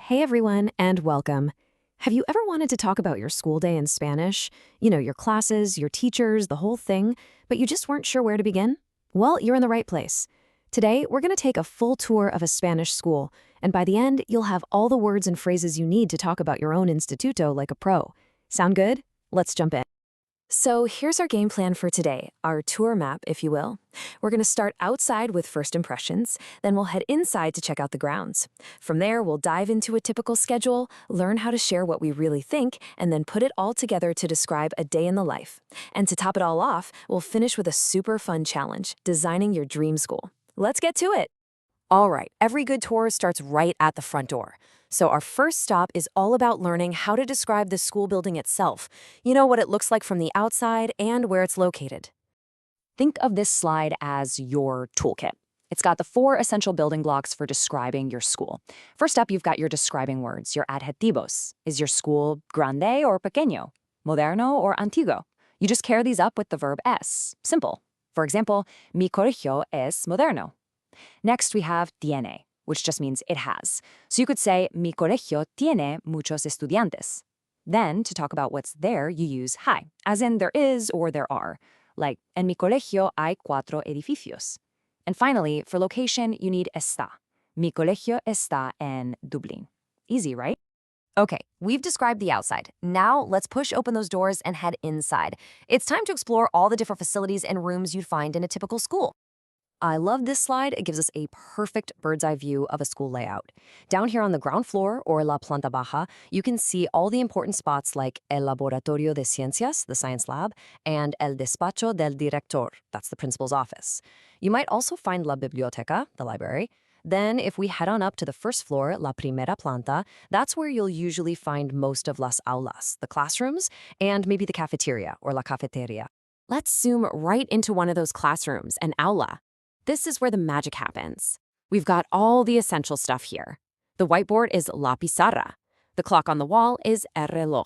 Hey everyone, and welcome. Have you ever wanted to talk about your school day in Spanish? Your classes, your teachers, the whole thing, but you just weren't sure where to begin? Well, you're in the right place. Today, we're going to take a full tour of a Spanish school, and by the end, you'll have all the words and phrases you need to talk about your own instituto like a pro. Sound good? Let's jump in. So here's our game plan for today, our tour map, if you will. We're going to start outside with first impressions, then we'll head inside to check out the grounds. From there, we'll dive into a typical schedule, learn how to share what we really think, and then put it all together to describe a day in the life. And to top it all off, we'll finish with a super fun challenge, designing your dream school. Let's get to it! All right, every good tour starts right at the front door. So our first stop is all about learning how to describe the school building itself. You know, what it looks like from the outside and where it's located. Think of this slide as your toolkit. It's got the 4 essential building blocks for describing your school. First up, you've got your describing words, your adjetivos. Is your school grande or pequeño? Moderno or antiguo? You just pair these up with the verb es. Simple. For example, mi colegio es moderno. Next, we have tiene, which just means it has. So you could say, mi colegio tiene muchos estudiantes. Then, to talk about what's there, you use hay, as in there is or there are. Like, en mi colegio hay 4 edificios. And finally, for location, you need está. Mi colegio está en Dublin. Easy, right? Okay, we've described the outside. Now, let's push open those doors and head inside. It's time to explore all the different facilities and rooms you'd find in a typical school. I love this slide. It gives us a perfect bird's eye view of a school layout. Down here on the ground floor, or la planta baja, you can see all the important spots like el laboratorio de ciencias, the science lab, and el despacho del director, that's the principal's office. You might also find la biblioteca, the library. Then, if we head on up to the first floor, la primera planta, that's where you'll usually find most of las aulas, the classrooms, and maybe the cafeteria, or la cafeteria. Let's zoom right into one of those classrooms, an aula. This is where the magic happens. We've got all the essential stuff here. The whiteboard is la pizarra. The clock on the wall is el reloj.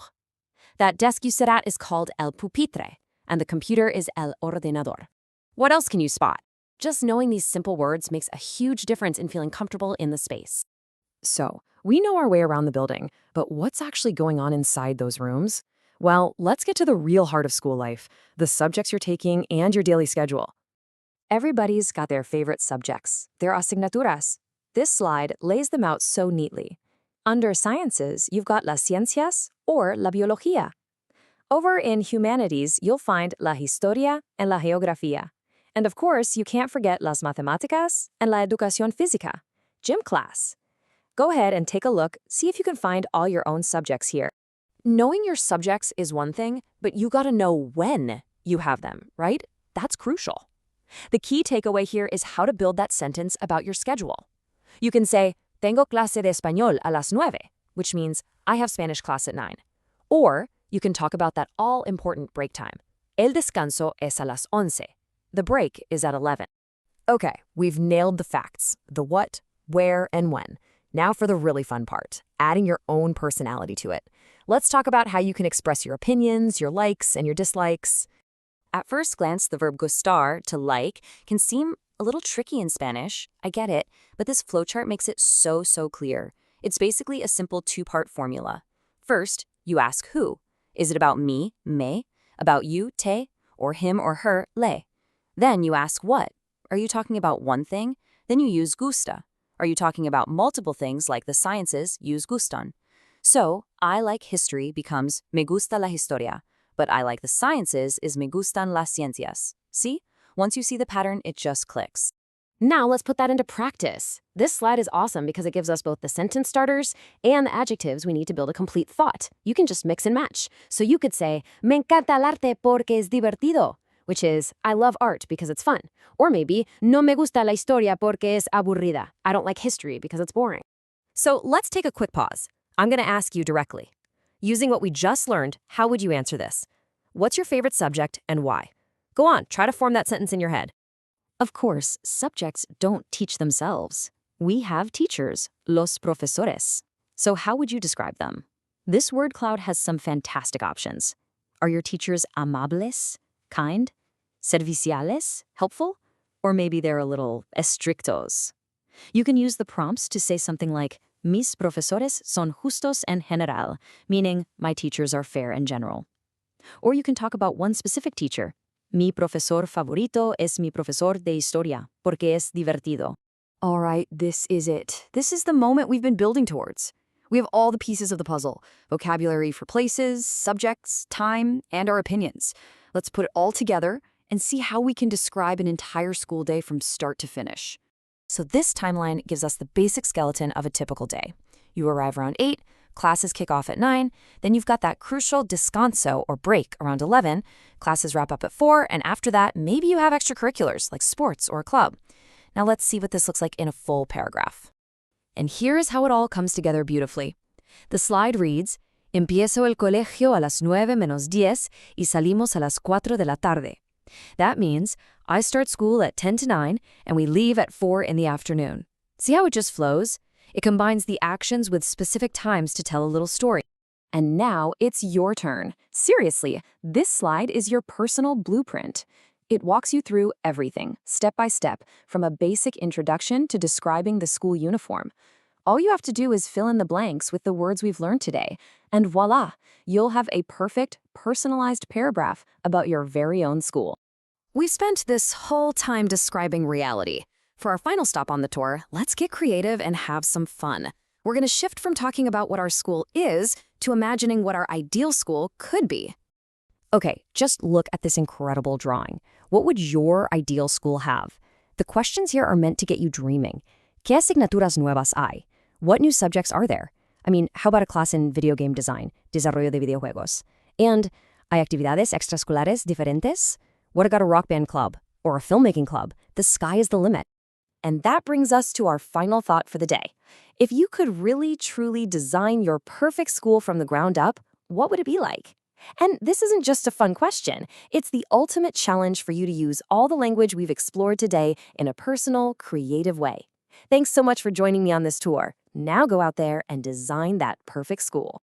That desk you sit at is called el pupitre, and the computer is el ordenador. What else can you spot? Just knowing these simple words makes a huge difference in feeling comfortable in the space. So, we know our way around the building, but what's actually going on inside those rooms? Well, let's get to the real heart of school life, the subjects you're taking and your daily schedule. Everybody's got their favorite subjects, their asignaturas. This slide lays them out so neatly. Under sciences, you've got las ciencias or la biología. Over in humanities, you'll find la historia and la geografía. And of course, you can't forget las matemáticas and la educación física, gym class. Go ahead and take a look, see if you can find all your own subjects here. Knowing your subjects is one thing, but you gotta know when you have them, right? That's crucial. The key takeaway here is how to build that sentence about your schedule. You can say, tengo clase de español a las 9, which means I have Spanish class at 9. Or you can talk about that all-important break time. El descanso es a las 11. The break is at 11. Okay, we've nailed the facts, the what, where, and when. Now for the really fun part, adding your own personality to it. Let's talk about how you can express your opinions, your likes, and your dislikes. At first glance, the verb gustar, to like, can seem a little tricky in Spanish. I get it, but this flowchart makes it so clear. It's basically a simple 2-part formula. First, you ask who. Is it about me, me? About you, te? Or him or her, le? Then you ask what. Are you talking about one thing? Then you use gusta. Are you talking about multiple things like the sciences? Use gustan. So, I like history becomes me gusta la historia. But I like the sciences is me gustan las ciencias. See? Once you see the pattern, it just clicks. Now let's put that into practice. This slide is awesome because it gives us both the sentence starters and the adjectives we need to build a complete thought. You can just mix and match. So you could say, me encanta el arte porque es divertido, which is, I love art because it's fun. Or maybe, no me gusta la historia porque es aburrida. I don't like history because it's boring. So let's take a quick pause. I'm going to ask you directly. Using what we just learned, how would you answer this? What's your favorite subject and why? Go on, try to form that sentence in your head. Of course, subjects don't teach themselves. We have teachers, los profesores. So how would you describe them? This word cloud has some fantastic options. Are your teachers amables, kind, serviciales, helpful? Or maybe they're a little estrictos. You can use the prompts to say something like, mis profesores son justos en general, meaning my teachers are fair in general. Or you can talk about one specific teacher. Mi profesor favorito es mi profesor de historia, porque es divertido. All right, this is it. This is the moment we've been building towards. We have all the pieces of the puzzle: vocabulary for places, subjects, time, and our opinions. Let's put it all together and see how we can describe an entire school day from start to finish. So this timeline gives us the basic skeleton of a typical day. You arrive around 8, classes kick off at 9, then you've got that crucial descanso or break around 11, classes wrap up at 4, and after that, maybe you have extracurriculars like sports or a club. Now let's see what this looks like in a full paragraph. And here's how it all comes together beautifully. The slide reads, Empiezo el colegio a las 9 menos 10 y salimos a las 4 de la tarde. That means I start school at 10 to 9 and we leave at 4 in the afternoon. See how it just flows? It combines the actions with specific times to tell a little story. And now it's your turn. Seriously, this slide is your personal blueprint. It walks you through everything, step by step, from a basic introduction to describing the school uniform. All you have to do is fill in the blanks with the words we've learned today, and voila, you'll have a perfect, personalized paragraph about your very own school. We spent this whole time describing reality. For our final stop on the tour, let's get creative and have some fun. We're going to shift from talking about what our school is to imagining what our ideal school could be. Okay, just look at this incredible drawing. What would your ideal school have? The questions here are meant to get you dreaming. ¿Qué asignaturas nuevas hay? What new subjects are there? I mean, how about a class in video game design, desarrollo de videojuegos? And, ¿hay actividades extraescolares diferentes? What about a rock band club or a filmmaking club? The sky is the limit. And that brings us to our final thought for the day. If you could really, truly design your perfect school from the ground up, what would it be like? And this isn't just a fun question. It's the ultimate challenge for you to use all the language we've explored today in a personal, creative way. Thanks so much for joining me on this tour. Now go out there and design that perfect school.